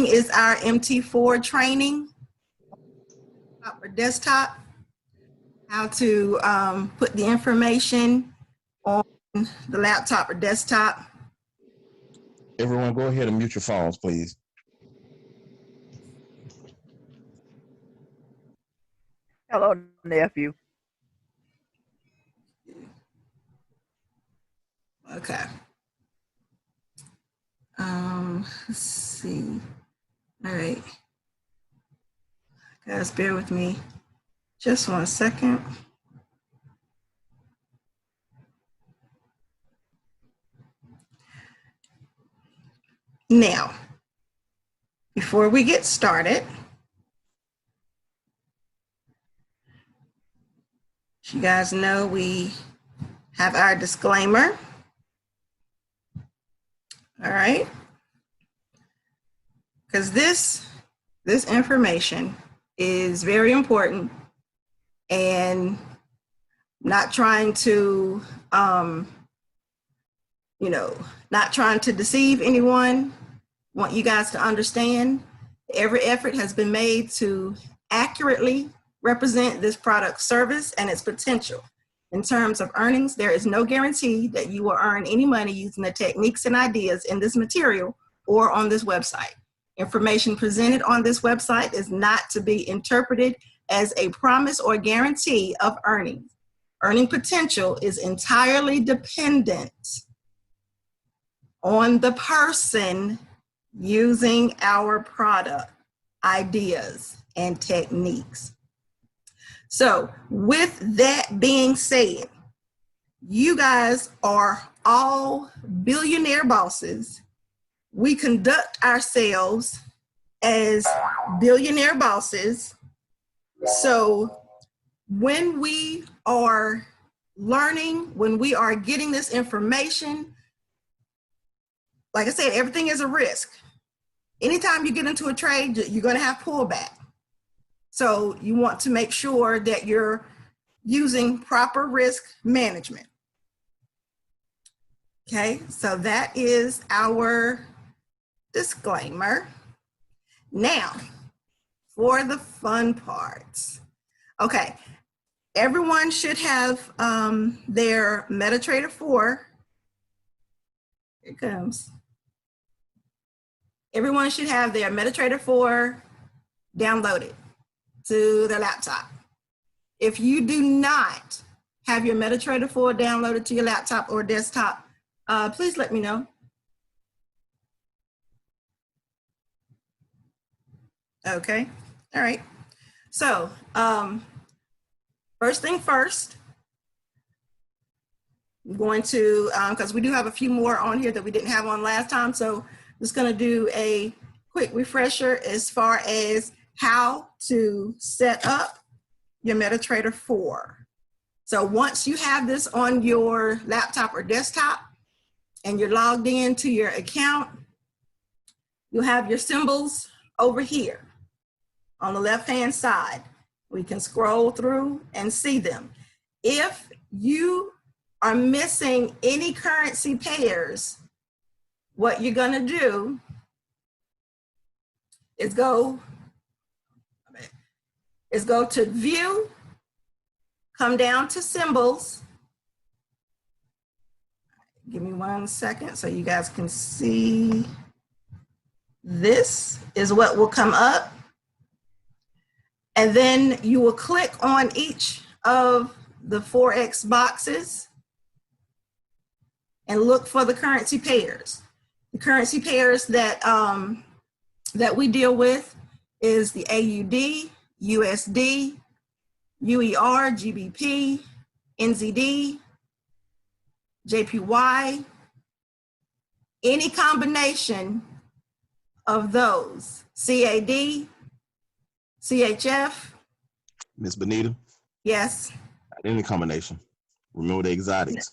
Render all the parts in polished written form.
is our MT4 training for desktop, how to put the information on the laptop or desktop. Everyone go ahead and mute your phones, please. Hello, nephew. Okay. Let's see. All right. Guys, bear with me just 1 second. Now, before we get started, you guys know we have our disclaimer. All right. Because this information is very important, and not trying to, not trying to deceive anyone. Want you guys to understand every effort has been made to accurately represent this product, service, and its potential. In terms of earnings, there is no guarantee that you will earn any money using the techniques and ideas in this material or on this website. Information presented on this website is not to be interpreted as a promise or guarantee of earnings. Earning potential is entirely dependent on the person using our product, ideas, and techniques. So with that being said, you guys are all billionaire bosses. We conduct ourselves as billionaire bosses. So when we are learning, when we are getting this information, like I said, everything is a risk. Anytime you get into a trade, you're going to have pullback. So you want to make sure that you're using proper risk management. Okay, so that is our disclaimer. Now, for the fun parts. Okay, everyone should have their MetaTrader 4. Here it comes. Everyone should have their MetaTrader 4 downloaded to their laptop. If you do not have your MetaTrader 4 downloaded to your laptop or desktop, please let me know. Okay, all right. So first thing first, I'm going to, because we do have a few more on here that we didn't have on last time, so I'm just gonna do a quick refresher as far as how to set up your MetaTrader 4. So once you have this on your laptop or desktop and you're logged into your account, you'll have your symbols over here on the left-hand side. We can scroll through and see them. If you are missing any currency pairs, what you're gonna do is go to View, come down to Symbols. Give me 1 second so you guys can see. This is what will come up. And then you will click on each of the Forex boxes and look for the currency pairs. The currency pairs that, that we deal with is the AUD, USD, UER, GBP, NZD, JPY, any combination of those, CAD, CHF. Miss Benita? Yes. Any combination. Remember the exotics.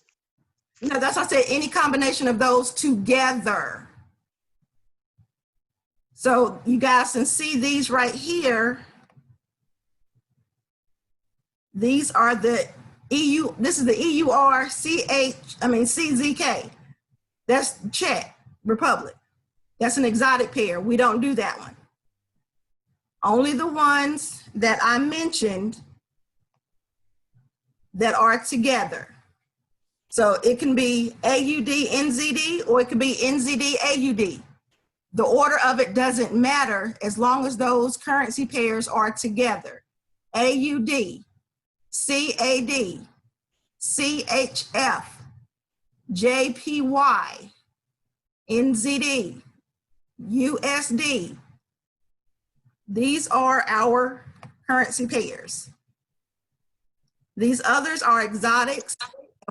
No, that's what I said, any combination of those together. So you guys can see these right here. These are the EU, this is the EUR, CZK. That's Czech Republic. That's an exotic pair. We don't do that one. Only the ones that I mentioned that are together. So it can be AUD, NZD, or it could be NZD, AUD. The order of it doesn't matter as long as those currency pairs are together. AUD, CAD, CHF, JPY, NZD, USD. These are our currency pairs. These others are exotics.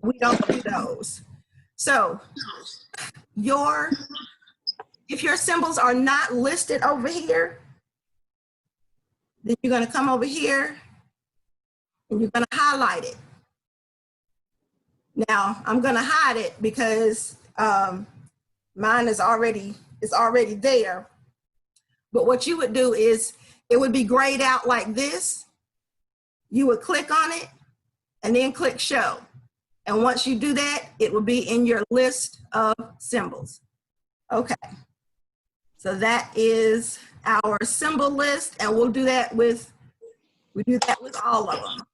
We don't do those. So if your symbols are not listed over here, then you're going to come over here and you're going to highlight it. Now I'm going to hide it because mine is already there. But what you would do is it would be grayed out like this. You would click on it and then click show. And once you do that, it will be in your list of symbols. Okay. So that is our symbol list, and we do that with all of them.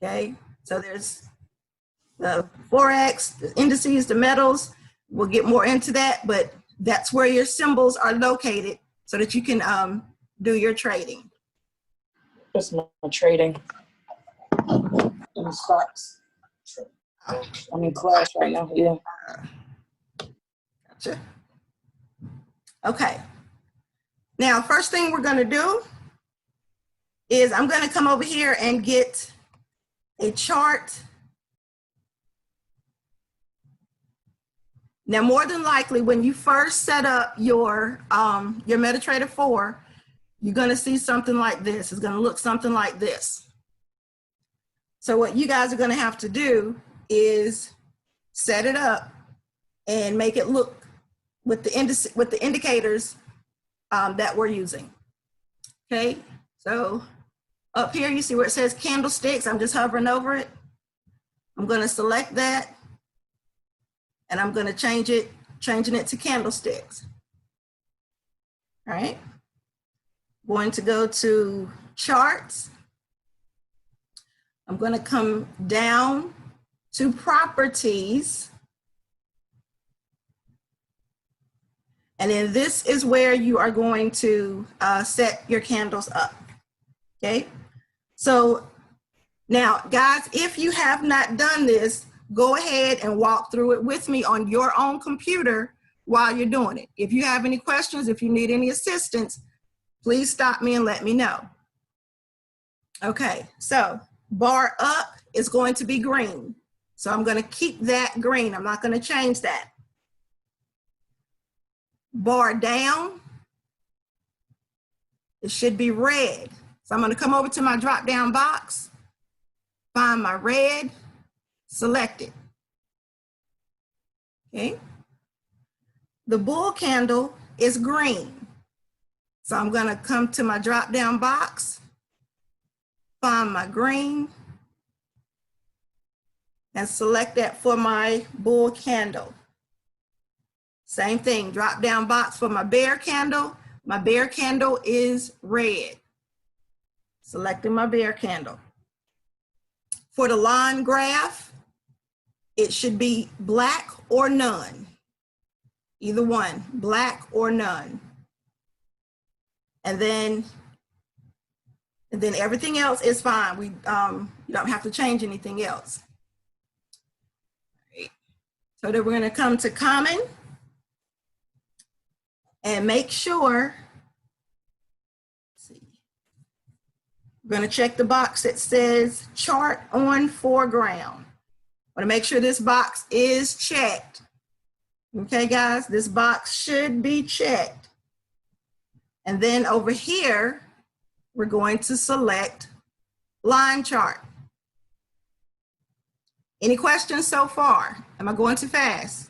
Okay. So there's the Forex, the indices, the metals. We'll get more into that, but that's where your symbols are located so that you can do your trading. That's my trading. In stocks. I'm in class right now, yeah. Gotcha. Okay. Now, first thing we're going to do is I'm going to come over here and get a chart. Now, more than likely, when you first set up your MetaTrader 4, you're going to see something like this. It's going to look something like this. So what you guys are going to have to do is set it up and make it look with the indicators that we're using. Okay, so up here you see where it says candlesticks. I'm just hovering over it. I'm going to select that and I'm going to changing it to candlesticks. All right, going to go to charts. I'm going to come down to properties. And then this is where you are going to set your candles up. Okay. So now, guys, if you have not done this, go ahead and walk through it with me on your own computer while you're doing it. If you have any questions, if you need any assistance, please stop me and let me know. Okay. So bar up is going to be green. So I'm going to keep that green. I'm not going to change that. Bar down, it should be red. So I'm going to come over to my drop down box, find my red, select it. Okay. The bull candle is green. So I'm going to come to my drop down box, find my green, and select that for my bull candle. Same thing, drop down box for my bear candle. My bear candle is red. Selecting my bear candle. For the line graph, it should be black or none. Either one, black or none. And then everything else is fine. You don't have to change anything else. Right. So then we're going to come to common and make sure, we're going to check the box that says chart on foreground. I want to make sure this box is checked. Okay, guys, this box should be checked. And then over here, we're going to select line chart. Any questions so far? Am I going too fast?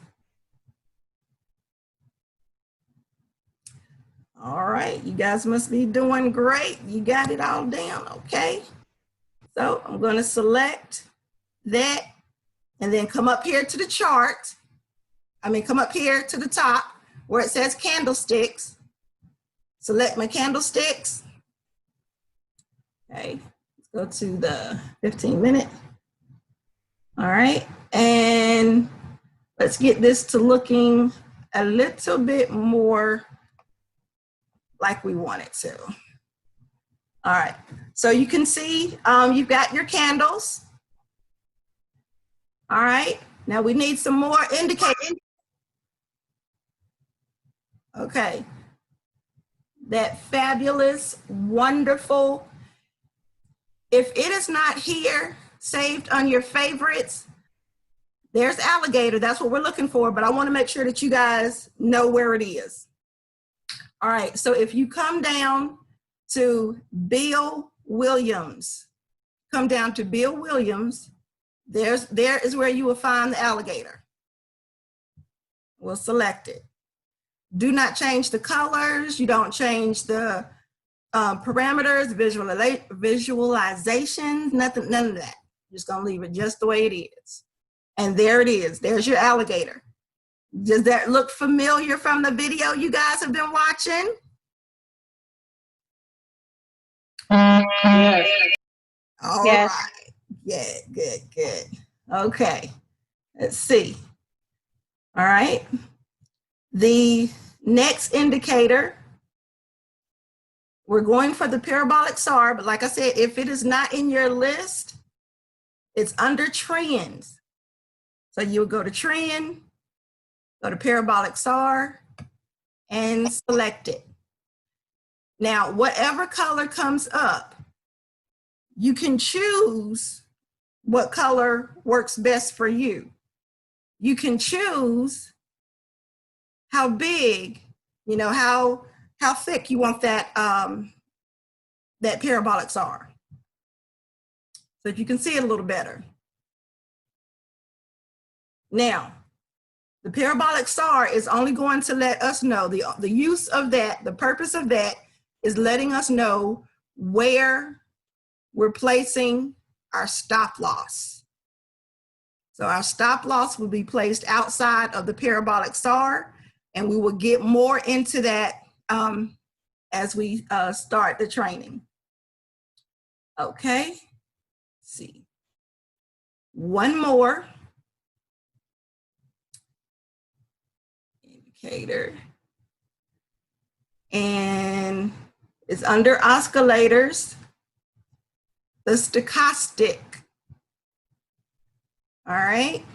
All right, you guys must be doing great. You got it all down, okay? So I'm going to select that and then come up here to the chart. Come up here to the top where it says candlesticks, select my candlesticks. Okay, let's go to the 15-minute. All right, and let's get this to looking a little bit more like we want it to. All right, so you can see you've got your candles. All right, now we need some more indicators. Okay, that fabulous, wonderful. If it is not here, saved on your favorites, there's alligator. That's what we're looking for, but I want to make sure that you guys know where it is. All right, so if you come down to Bill Williams, come down to Bill Williams, there is where you will find the alligator. We'll select it. Do not change the colors. You don't change the parameters, visualization, nothing, none of that. Just gonna leave it just the way it is. And there it is. There's your alligator. Does that look familiar from the video you guys have been watching? Yes. All Yes. right. Yeah, good, good. Okay, let's see. All right. The next indicator, we're going for the parabolic SAR, but like I said, if it is not in your list, it's under trends. So you would go to trend, go to parabolic SAR, and select it. Now, whatever color comes up, you can choose what color works best for you. You can choose how big, you know, how thick you want that, that parabolic SAR. So that you can see it a little better. Now, the parabolic SAR is only going to let us know, the use of that, the purpose of that is letting us know where we're placing our stop loss. So our stop loss will be placed outside of the parabolic SAR, and we will get more into that as we start the training. Okay, let's see. One more indicator. And it's under oscillators, the stochastic. All right,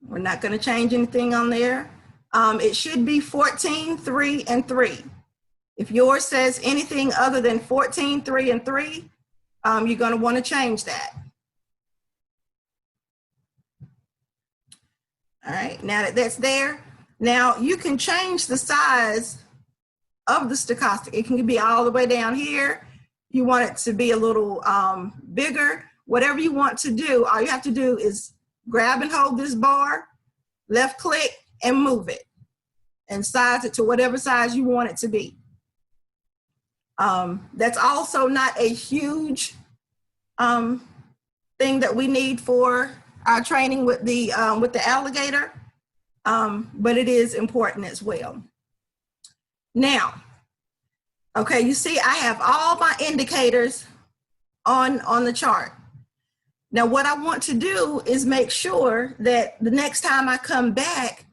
we're not going to change anything on there. It should be 14, 3, and 3. If yours says anything other than 14, 3, and 3, you're going to want to change that. All right, now that that's there, now you can change the size of the stochastic. It can be all the way down here. You want it to be a little bigger, whatever you want to do. All you have to do is grab and hold this bar, left click, and move it and size it to whatever size you want it to be. That's also not a huge thing that we need for our training with the alligator, but it is important as well. Now, okay, you see I have all my indicators on the chart. Now what I want to do is make sure that the next time I come back,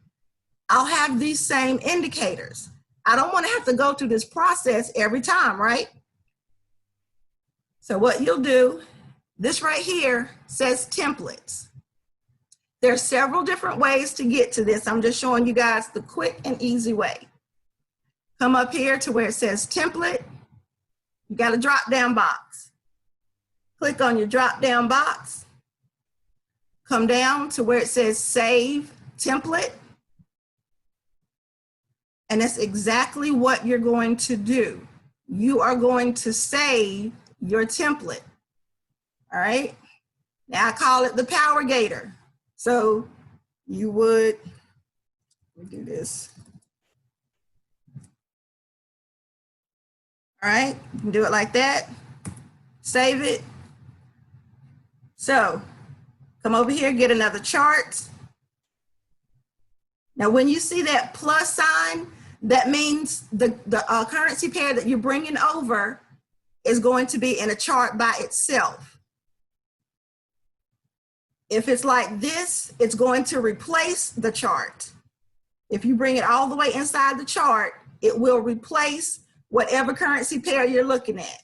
I'll have these same indicators. I don't want to have to go through this process every time, right? So what you'll do, this right here says templates. There's several different ways to get to this. I'm just showing you guys the quick and easy way. Come up here to where it says template. You got a drop down box. Click on your drop down box. Come down to where it says save template. And that's exactly what you're going to do. You are going to save your template. All right. Now I call it the Power Gator. So you would, let me do this. All right, you can do it like that. Save it. So come over here, get another chart. Now, when you see that plus sign, that means the currency pair that you're bringing over is going to be in a chart by itself. If it's like this, it's going to replace the chart. If you bring it all the way inside the chart, it will replace whatever currency pair you're looking at.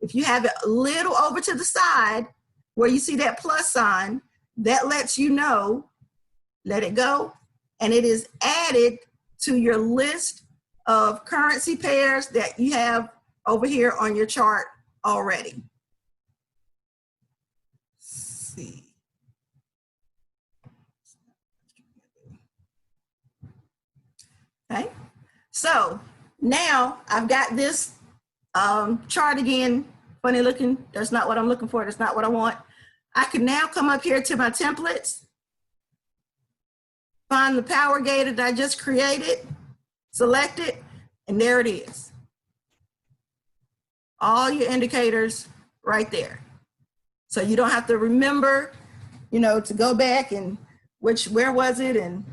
If you have it a little over to the side where you see that plus sign, that lets you know, let it go, and it is added to your list of currency pairs that you have over here on your chart already. Let's see. Okay, so now I've got this chart again, funny looking. That's not what I'm looking for. That's not what I want. I can now come up here to my templates, find the power gator that I just created, select it, and there it is. All your indicators right there. So you don't have to remember, you know, to go back and where was it? And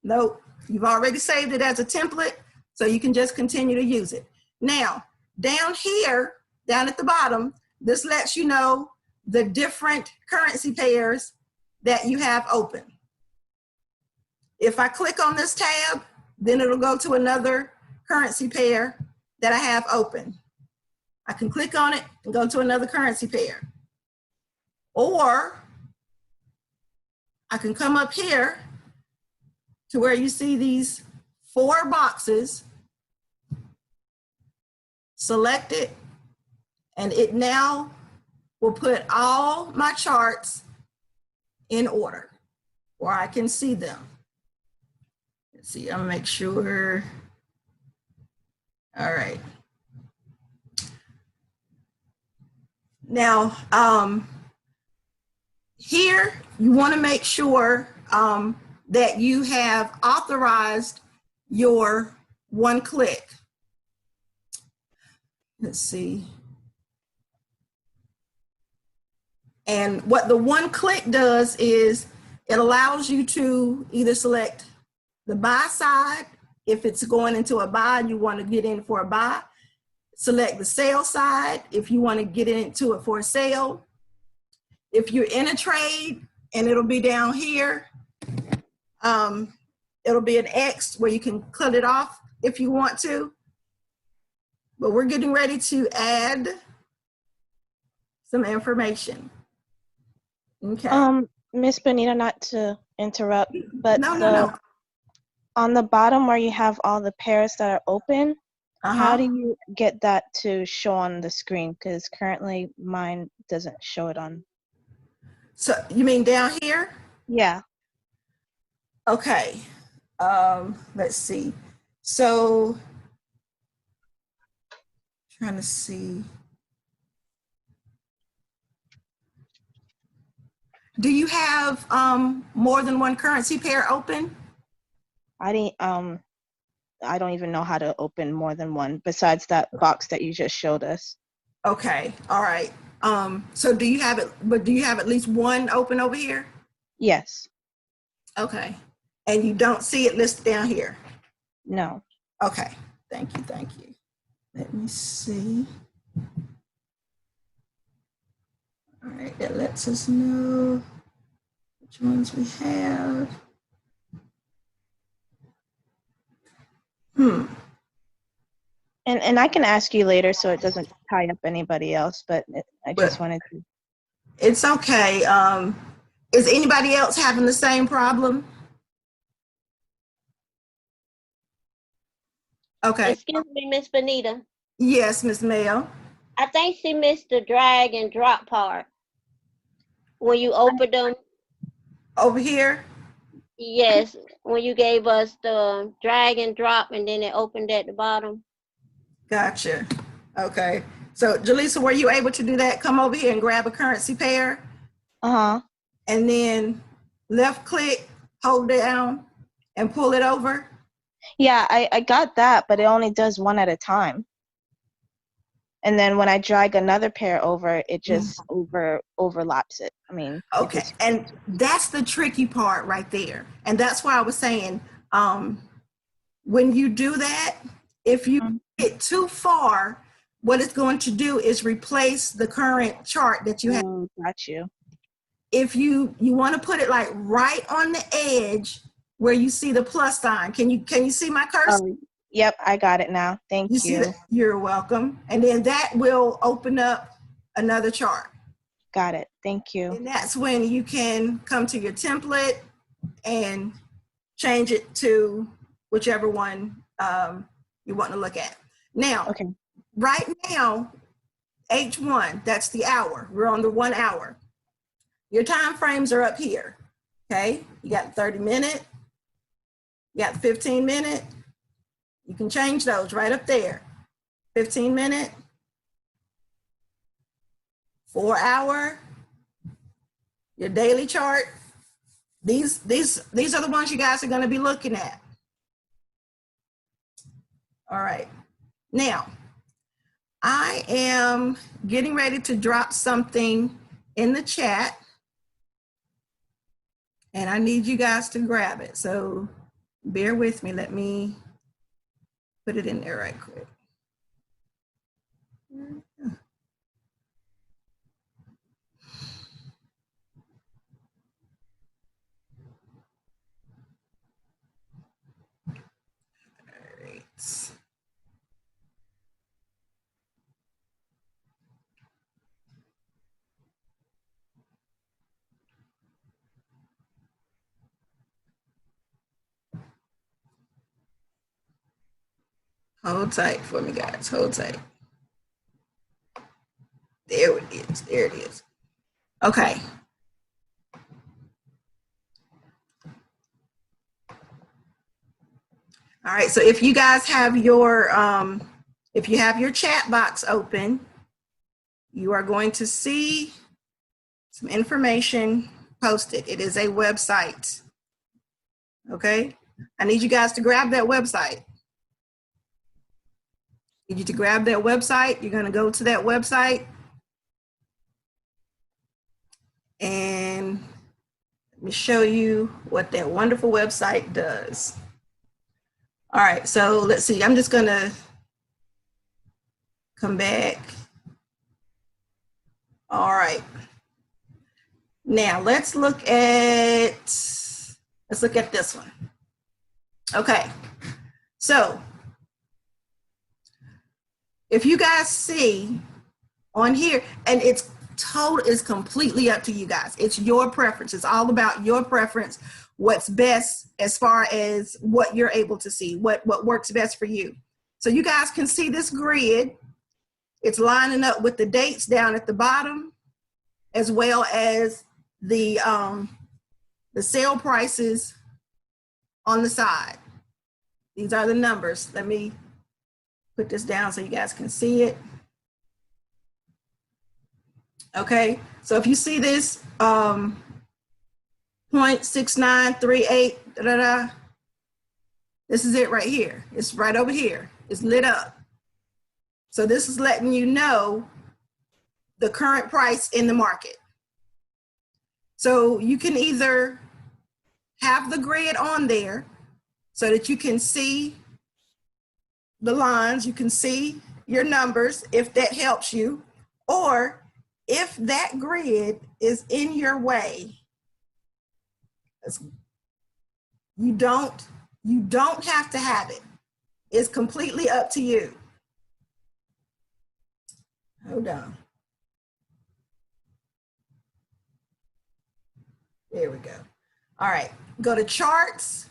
nope, you've already saved it as a template, so you can just continue to use it. Now, down here, down at the bottom, this lets you know the different currency pairs that you have open. If I click on this tab, then it'll go to another currency pair that I have open. I can click on it and go to another currency pair. Or I can come up here to where you see these 4 boxes, select it, and it now will put all my charts in order where I can see them. Let's see, I'm gonna make sure. All right. Now, here you want to make sure that you have authorized your one click. Let's see. And what the one click does is it allows you to either select the buy side. If it's going into a buy, you want to get in for a buy. Select the sell side if you want to get into it for a sale. If you're in a trade, and it'll be down here, it'll be an X where you can cut it off if you want to. But we're getting ready to add some information. Okay. Miss Benita, not to interrupt, but No. on the bottom where you have all the pairs that are open, how do you get that to show on the screen? Because currently mine doesn't show it on. So you mean down here? Yeah. Okay. Let's see. So trying to see. Do you have more than one currency pair open? I don't even know how to open more than one besides that box that you just showed us. Okay. All right. So do you have it, but do you have at least one open over here? Yes. Okay. And you don't see it listed down here? No. Okay. Thank you. Thank you. Let me see. All right. That lets us know which ones we have. And I can ask you later so it doesn't tie up anybody else, but I just wanted to. It's okay. Is anybody else having the same problem? Okay. Excuse me, Miss Benita. Yes, Miss Mayo. I think she missed the drag and drop part. When you opened them, Over here? yes, when you gave us the drag and drop and then it opened at the bottom. Gotcha. Okay. So, Jaleesa, were you able to do that? Come over here and grab a currency pair. Uh-huh. And then left click, hold down, and pull it over. Yeah, I got that, but it only does one at a time. And then when I drag another pair over, it just overlaps it. I mean, it Okay, just, and that's the tricky part right there. And that's why I was saying, when you do that, if you get too far, what it's going to do is replace the current chart that you have. oh, got you. If you want to put it like right on the edge where you see the plus sign, can you see my cursor? Oh, yep, I got it now. Thank You see you. that? You're welcome. And then that will open up another chart. Got it. Thank you. And that's when you can come to your template and change it to whichever one you want to look at. Now, Okay. right now, H1, that's the hour. We're on the 1 hour. Your time frames are up here, okay? You got 30 minute, you got 15 minute. You can change those right up there. 15 minute, 4 hour, your daily chart. These are the ones you guys are going to be looking at. All right. Now, I am getting ready to drop something in the chat, and I need you guys to grab it. So bear with me. Let me put it in there right quick. All right. Hold tight for me, guys. Hold tight. There it is. There it is. Okay. All right. So if you guys have your if you have your chat box open, you are going to see some information posted. It is a website. Okay. I need you guys to grab that website. I need you to grab that website. You're going to go to that website. And let me show you what that wonderful website does. All right, so let's see. I'm just going to come back. All right. Now let's look at this one. Okay. So if you guys see on here, and it's completely up to you guys. It's your preference. It's all about your preference. What's best as far as what you're able to see, what works best for you. So you guys can see this grid. It's lining up with the dates down at the bottom, as well as the sale prices on the side. These are the numbers. Let me put this down so you guys can see it. Okay, so if you see this 0.6938, this is it right here. It's right over here. It's lit up. So this is letting you know the current price in the market. So you can either have the grid on there so that you can see the lines, you can see your numbers if that helps you, or if that grid is in your way, you don't have to have it. It's completely up to you. Hold on. There we go. All right, go to charts,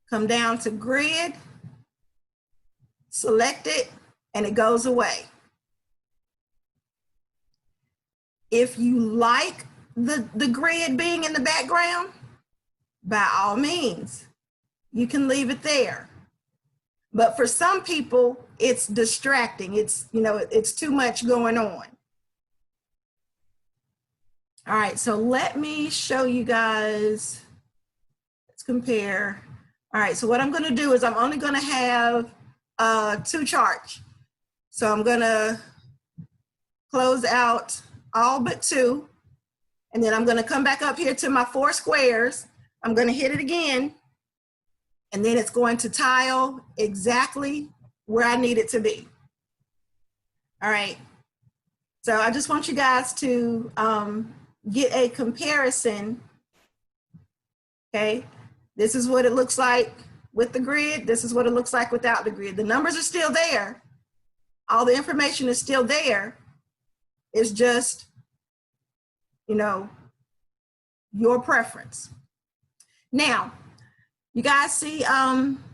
come down to grid, select it, and it goes away. If you like the grid being in the background, by all means, you can leave it there. But for some people, it's distracting. It's, it's too much going on. All right, so let me show you guys. Let's compare. All right, so what I'm going to do is I'm only going to have 2 charts. So I'm gonna close out all but 2. And then I'm gonna come back up here to my 4 squares. I'm gonna hit it again. And then it's going to tile exactly where I need it to be. All right. So I just want you guys to get a comparison. Okay. This is what it looks like with the grid. This is what it looks like without the grid. The numbers are still there. All the information is still there. It's just, you know, your preference. Now, you guys see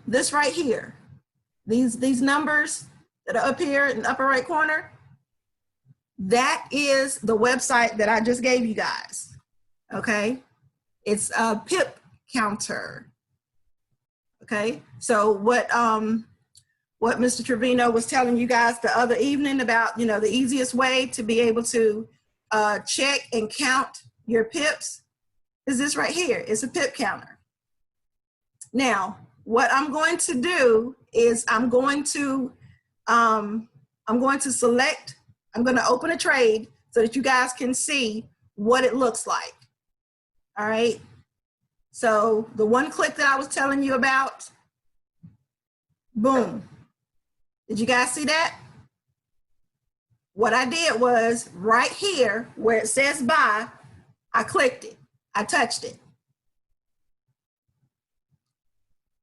this right here. These numbers that are up here in the upper right corner, that is the website that I just gave you guys, okay? It's a pip counter, okay? So what Mr. Trevino was telling you guys the other evening about, you know, the easiest way to be able to check and count your pips is this right here. It's a pip counter. Now, what I'm going to do is I'm going to select, I'm going to open a trade so that you guys can see what it looks like. All right. So the one click that I was telling you about, boom. Did you guys see that? What I did was right here where it says buy, I clicked it, I touched it.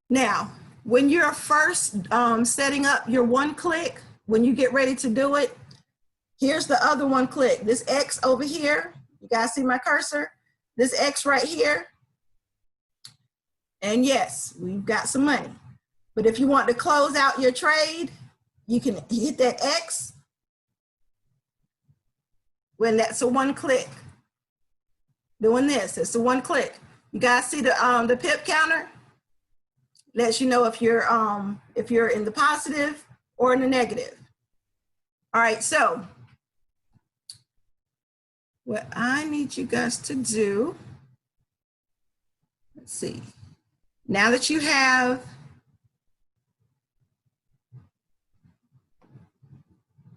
Now, when you're first setting up your one click, when you get ready to do it, here's the other one click. This X over here, you guys see my cursor? This X right here. And yes, we've got some money. But if you want to close out your trade, you can hit that X when that's a one click. Doing this, it's a one click. You guys see the pip counter? Lets you know if you're in the positive or in the negative. All right, so what I need you guys to do, let's see. Now that you have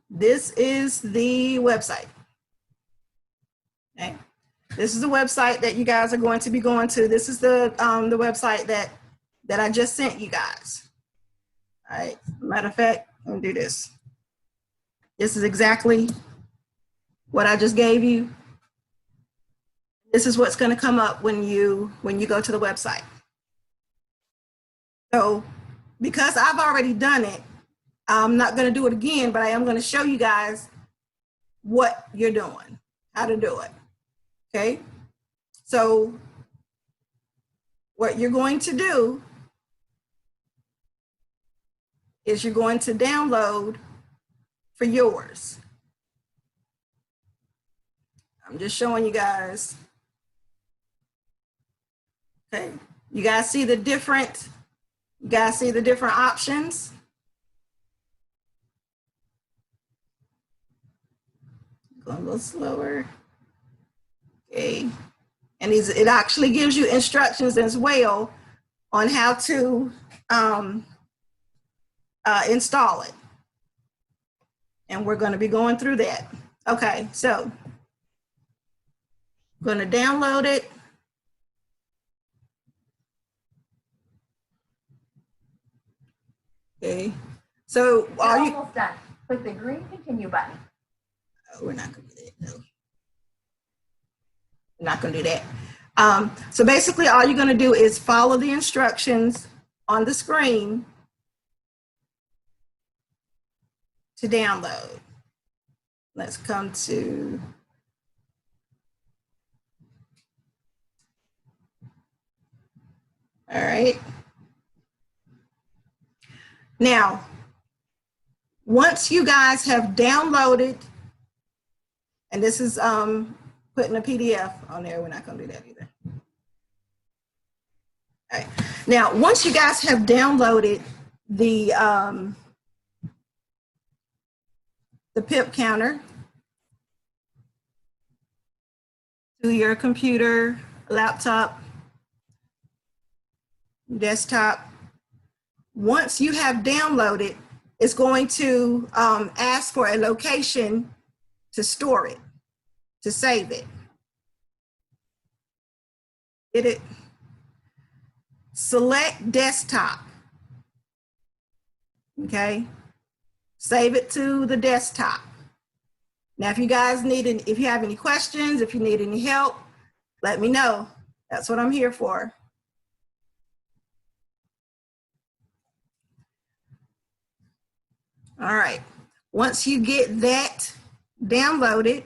this is the website. Okay. This is the website that you guys are going to be going to. This is the website that I just sent you guys. All right, matter of fact, I'm gonna do this. This is exactly what I just gave you. This is what's gonna come up when you go to the website. So because I've already done it, I'm not gonna do it again, but I am gonna show you guys what you're doing, how to do it, okay? So what you're going to do is you're going to download for yours. I'm just showing you guys. Okay, you guys see the different options? Going a little slower. Okay, and it actually gives you instructions as well on how to install it. And we're going to be going through that. Okay, so I'm going to download it. Okay, so are you almost done? Click the green continue button. Oh, we're not going to do that. No, we're not going to do that. So basically, all you're going to do is follow the instructions on the screen to download. Let's come to all right. Now, once you guys have downloaded, and this is putting a PDF on there, we're not going to do that either. All right. Now, once you guys have downloaded the pip counter to your computer, laptop, desktop, once you have downloaded, it's going to ask for a location to store it, to save it. Get it? Select desktop. Okay. Save it to the desktop. Now, if you guys if you have any questions, if you need any help, let me know. That's what I'm here for. All right. Once you get that downloaded,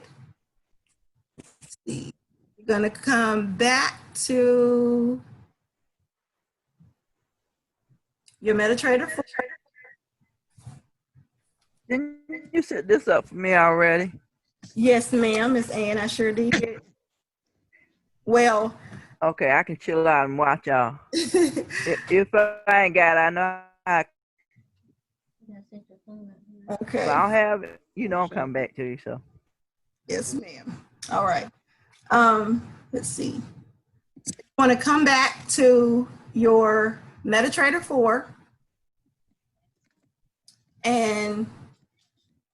you're gonna come back to your MetaTrader 4. Didn't you set this up for me already? Yes, ma'am, Miss Ann, I sure did. Well, Okay, I can chill out and watch y'all. If I ain't got it, I know I. okay. If I don't have it, you know I'm coming back to you. So. Yes, ma'am. All right. Let's see. You want to come back to your MetaTrader 4 and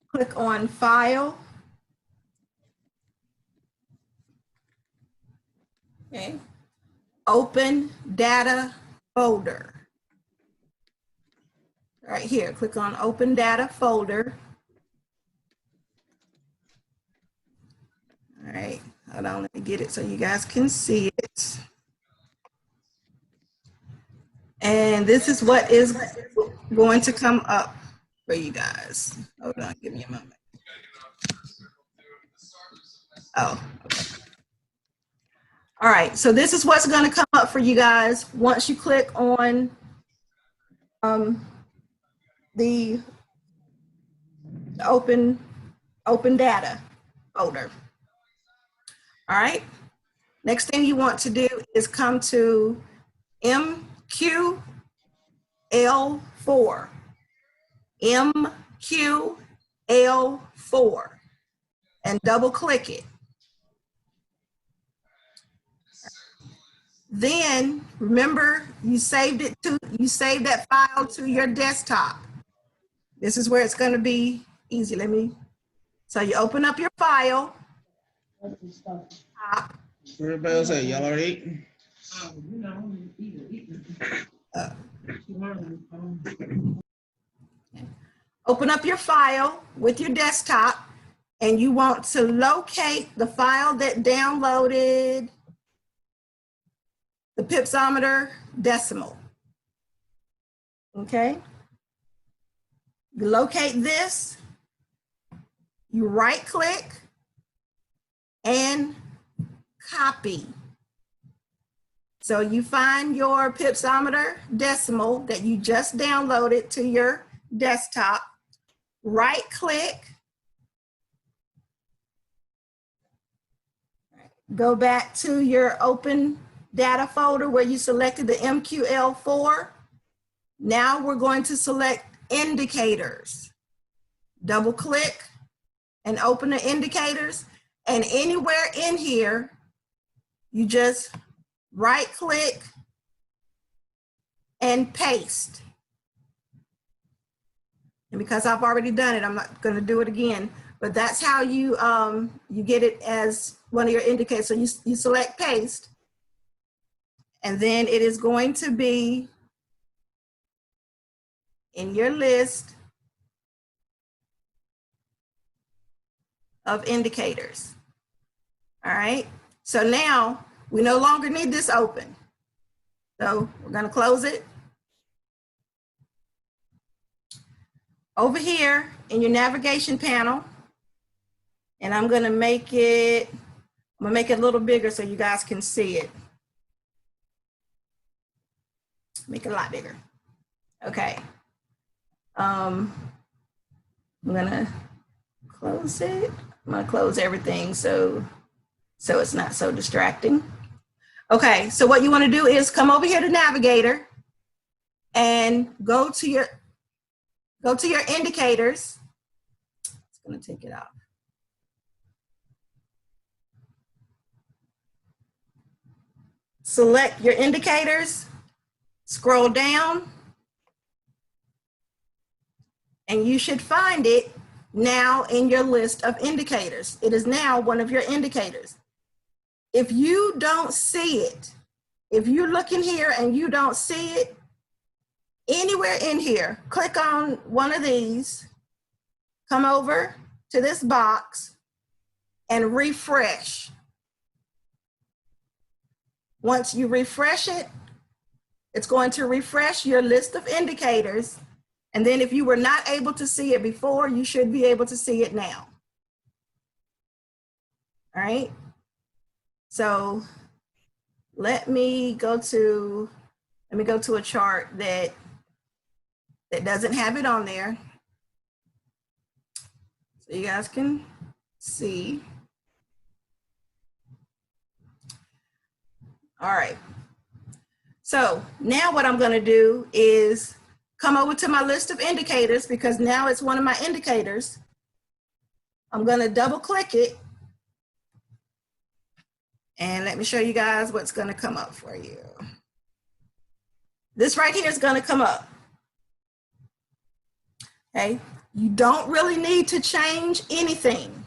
click on File. Okay. Open Data Folder. Right here, click on Open Data Folder. All right, hold on, let me get it so you guys can see it. And this is what is going to come up for you guys. Hold on, give me a moment. Oh, okay. All right, so this is what's going to come up for you guys once you click on the open data folder. All right, next thing you want to do is come to MQL4. MQL4 and double click it. Then remember you saved that file to your desktop. This is where it's going to be easy. So you open up your file. Everybody else say y'all already ate? Open up your file with your desktop, and you want to locate the file that downloaded the pipsometer decimal. Okay? You locate this, you right click and copy. So you find your pipsometer decimal that you just downloaded to your desktop, right click, go back to your open data folder where you selected the MQL4. Now we're going to select indicators. Double click and open the indicators, and anywhere in here, you just right click and paste. And because I've already done it, I'm not going to do it again, but that's how you you get it as one of your indicators. So you select paste, and then it is going to be in your list of indicators. All right, so now we no longer need this open. So we're going to close it. Over here in your navigation panel, and I'm going to make it a little bigger so you guys can see it. Make it a lot bigger. Okay. I'm gonna close it. I'm gonna close everything so it's not so distracting. Okay, so what you want to do is come over here to Navigator and go to your indicators. It's gonna take it out. Select your indicators, scroll down, And you should find it now in your list of indicators. It is now one of your indicators. If you don't see it, if you're looking here and you don't see it, anywhere in here, click on one of these, come over to this box and refresh. Once you refresh it, it's going to refresh your list of indicators. And then if you were not able to see it before, you should be able to see it now. All right. So let me go to a chart that doesn't have it on there. So you guys can see. All right. So now what I'm going to do is come over to my list of indicators, because now it's one of my indicators. I'm going to double click it. And let me show you guys what's going to come up for you. This right here is going to come up. Okay. You don't really need to change anything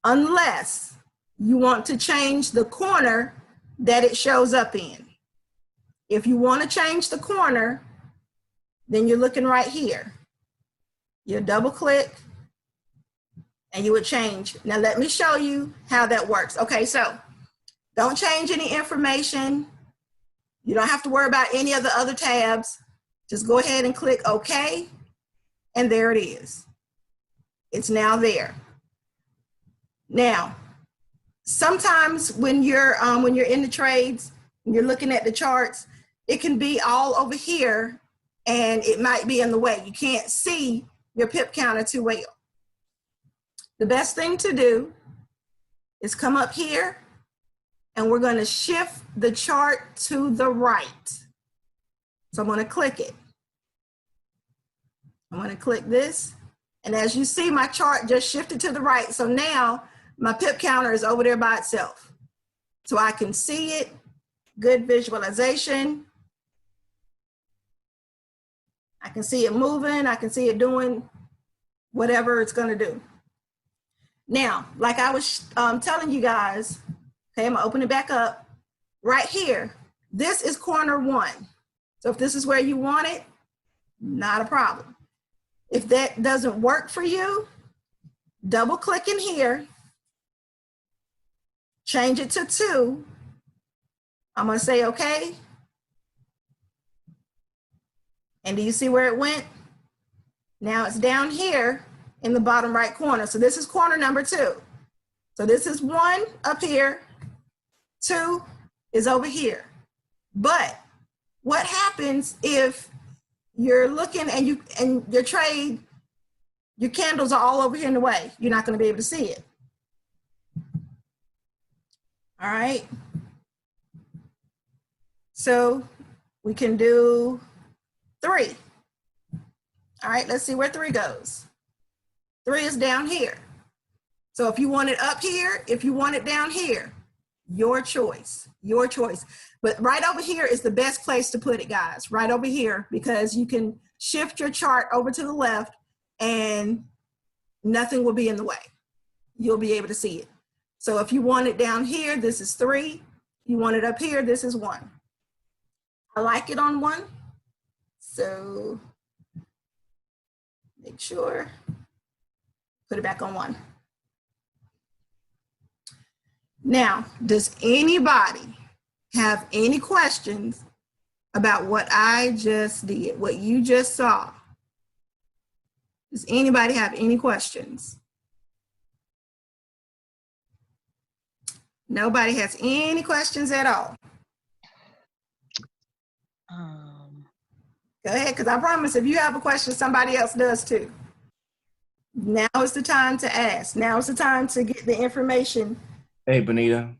unless you want to change the corner that it shows up in. If you want to change the corner, then you're looking right here. You double click and you would change. Now let me show you how that works. Okay, so don't change any information. You don't have to worry about any of the other tabs. Just go ahead and click OK. And there it is. It's now there. Now, sometimes when you're in the trades, and you're looking at the charts, it can be all over here and it might be in the way. You can't see your pip counter too well. The best thing to do is come up here and we're going to shift the chart to the right. So I'm going to click it. I'm going to click this. And as you see, my chart just shifted to the right. So now my pip counter is over there by itself. So I can see it, good visualization. I can see it moving. I can see it doing whatever it's going to do. Now, like I was telling you guys, okay, I'm going to open it back up. Right here, this is corner 1. So if this is where you want it, not a problem. If that doesn't work for you, double click in here, change it to 2. I'm going to say okay. And do you see where it went? Now it's down here in the bottom right corner. So this is corner number 2. So this is 1 up here, 2 is over here. But what happens if you're looking and your trade, your candles are all over here in the way? You're not going to be able to see it. All right. So we can do 3. All right, let's see where 3 goes. 3 is down here. So if you want it up here, if you want it down here, your choice, your choice. But right over here is the best place to put it, guys, right over here, because you can shift your chart over to the left and nothing will be in the way. You'll be able to see it. So if you want it down here, this is 3. You want it up here, this is 1. I like it on 1. So make sure, put it back on 1. Now, does anybody have any questions about what I just did, what you just saw? Does anybody have any questions? Nobody has any questions at all? Go ahead, because I promise if you have a question, somebody else does too. Now is the time to ask. Now is the time to get the information. Hey, Benita.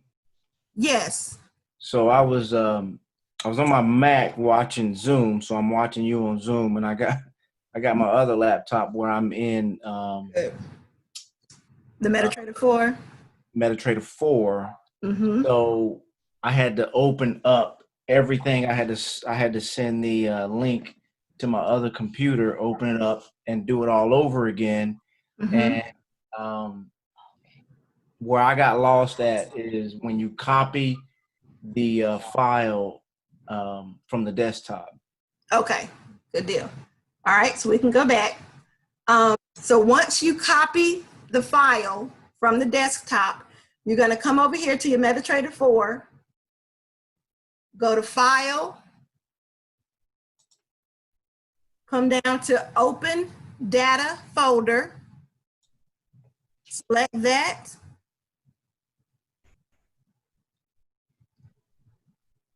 Yes. So I was on my Mac watching Zoom, so I'm watching you on Zoom, and I got my other laptop where I'm in the MetaTrader 4. MetaTrader 4. Mm-hmm. So I had to open up everything. I had to send the link to my other computer, open it up, and do it all over again. Mhm. And where I got lost at is when you copy the file from the desktop. Okay, good deal. All right, so we can go back. So once you copy the file from the desktop, you're going to come over here to your MetaTrader 4, go to File, come down to Open Data Folder, select that,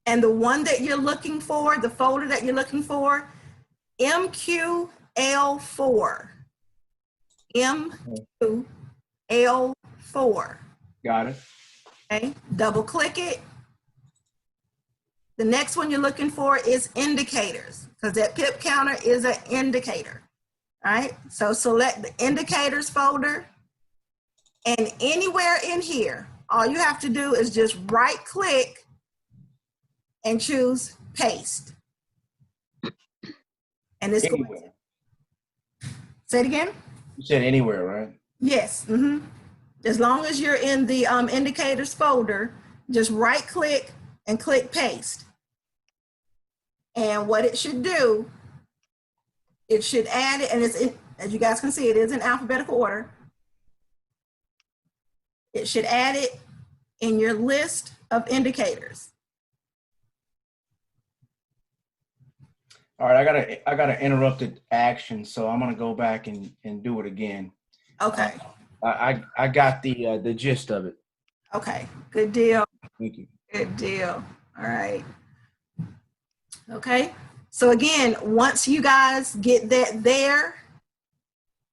and the one that you're looking for, the folder that you're looking for, MQL4. MQL4. Got it. Okay, double click it. The next one you're looking for is indicators, because that pip counter is an indicator. All right, so select the indicators folder, and anywhere in here, all you have to do is just right click and choose paste. And it's going Anywhere. to, say it again? You said anywhere, right? Yes. Mm-hmm. As long as you're in the indicators folder, just right click and click paste. And what it should do, it should add it, and it's in, as you guys can see, it is in alphabetical order. It should add it in your list of indicators. All right, I got an interrupted action, so I'm gonna go back and do it again. Okay. I got the gist of it. Okay. Good deal. Thank you. Good deal. All right. Okay. So again, once you guys get that there,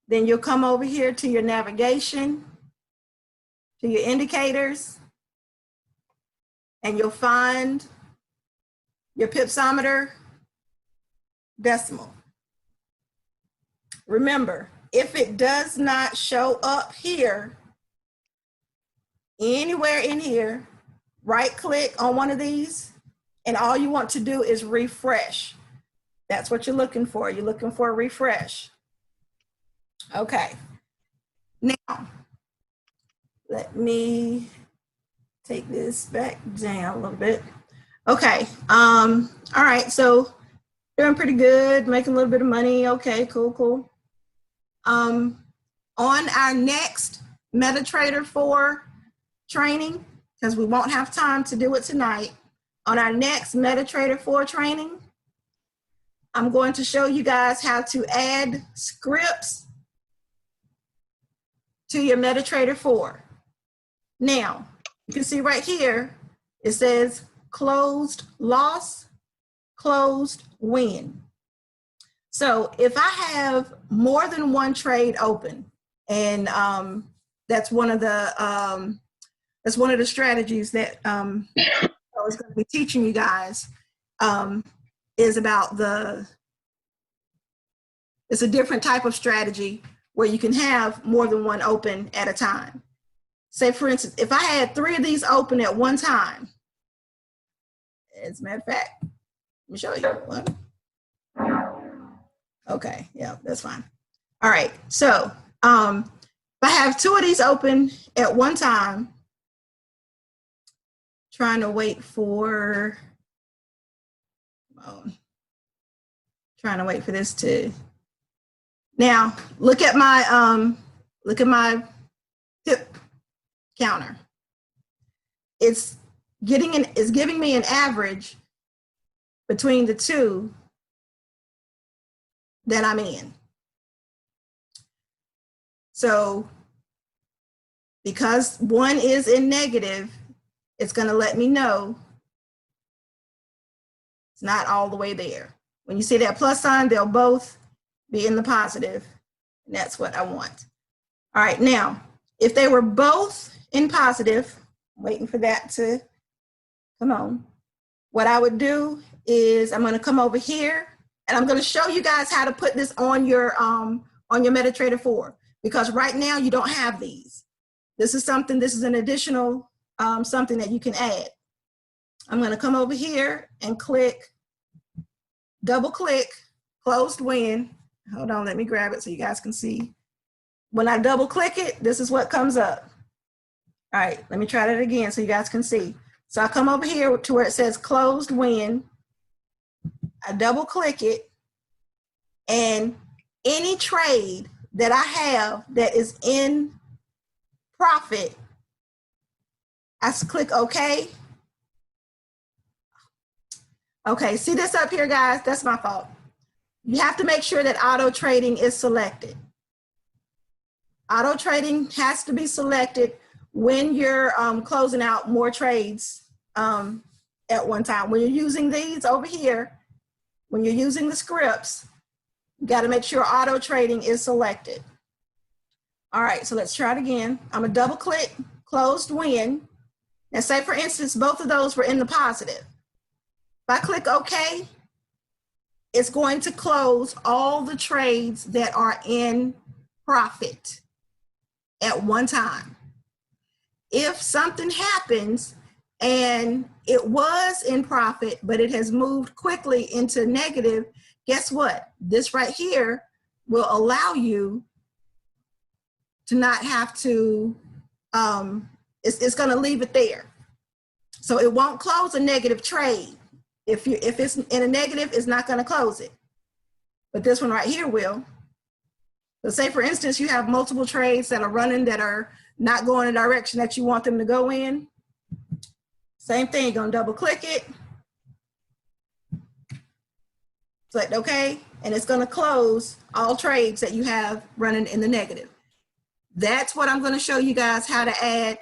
then you'll come over here to your navigation, to your indicators, and you'll find your pipsometer decimal. Remember, if it does not show up here, anywhere in here, right click on one of these, and all you want to do is refresh. That's what you're looking for. You're looking for a refresh. Okay. Now, let me take this back down a little bit. Okay. All right. So doing pretty good, making a little bit of money. Okay, cool, cool. On our next MetaTrader 4 training, because we won't have time to do it tonight, on our next MetaTrader 4 training, I'm going to show you guys how to add scripts to your MetaTrader 4. Now, you can see right here, it says closed loss, closed win. So if I have more than one trade open, and that's one of the strategies that I was going to be teaching you guys, is about it's a different type of strategy where you can have more than one open at a time. Say, for instance, if I had 3 of these open at one time, as a matter of fact, let me show you one. Okay, yeah, that's fine. All right, so if I have 2 of these open at one time, trying to wait for, this to, now look at my pip counter. It's giving me an average between the 2 that I'm in. So because one is in negative, it's going to let me know it's not all the way there. When you see that plus sign, they'll both be in the positive, and that's what I want. All right, now, if they were both in positive, I'm waiting for that to come on. What I would do is I'm going to come over here, and I'm going to show you guys how to put this on your MetaTrader 4, because right now you don't have these. This is an additional something that you can add. I'm going to come over here and double click, closed when, hold on, let me grab it so you guys can see. When I double click it, this is what comes up. All right, let me try that again so you guys can see. So I come over here to where it says closed when, I double click it, and any trade that I have that is in profit, I click OK. Okay, see this up here, guys? That's my fault. You have to make sure that auto trading is selected. Auto trading has to be selected when you're closing out more trades at one time. When you're using these over here, when you're using the scripts, you got to make sure auto trading is selected. All right, so let's try it again. I'm gonna double click closed when. Now say for instance, both of those were in the positive. If I click OK, it's going to close all the trades that are in profit at one time. If something happens and it was in profit, but it has moved quickly into negative, guess what? This right here will allow you to not have to, it's gonna leave it there. So it won't close a negative trade. If it's in a negative, it's not gonna close it. But this one right here will. So say for instance, you have multiple trades that are running that are not going in the direction that you want them to go in. Same thing, you're gonna double click it. Select OK, and it's gonna close all trades that you have running in the negative. That's what I'm gonna show you guys how to add